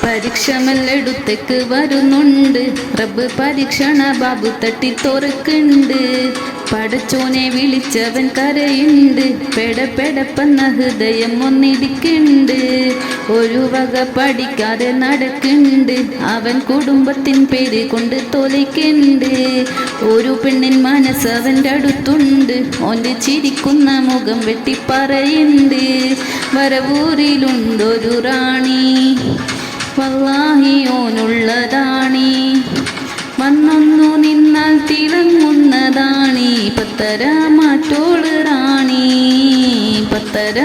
പരീക്ഷമെല്ലെടുത്തേക്ക് വരുന്നുണ്ട്. റബ്ബ് പരീക്ഷണ ബാബു തട്ടി തുറക്കുന്നുണ്ട്. പടച്ചോനെ വിളിച്ചവൻ കരയുണ്ട്. പെടപ്പെടപ്പെന്ന ഹൃദയം ഒന്നിടിക്കുന്നുണ്ട്. ഒരു വക പഠിക്കാതെ നടക്കുന്നുണ്ട്. അവൻ കുടുംബത്തിൻ പേര് കൊണ്ട് തോലിക്കുന്നുണ്ട്. ഒരു പെണ്ണിൻ മനസ്സ് അവൻ്റെ അടുത്തുണ്ട്. ഓൻ്റെ ചിരിക്കുന്ന മുഖം വെട്ടിപ്പറയുണ്ട്. വരവൂരിലുണ്ടൊരു റാണി, വല്ലാഹി ഓനുള്ളതാണി. വന്നൊന്നു നിന്നാൽ തിളങ്ങുന്നതാണി. പത്തര മാറ്റോള് റാണി, പത്തര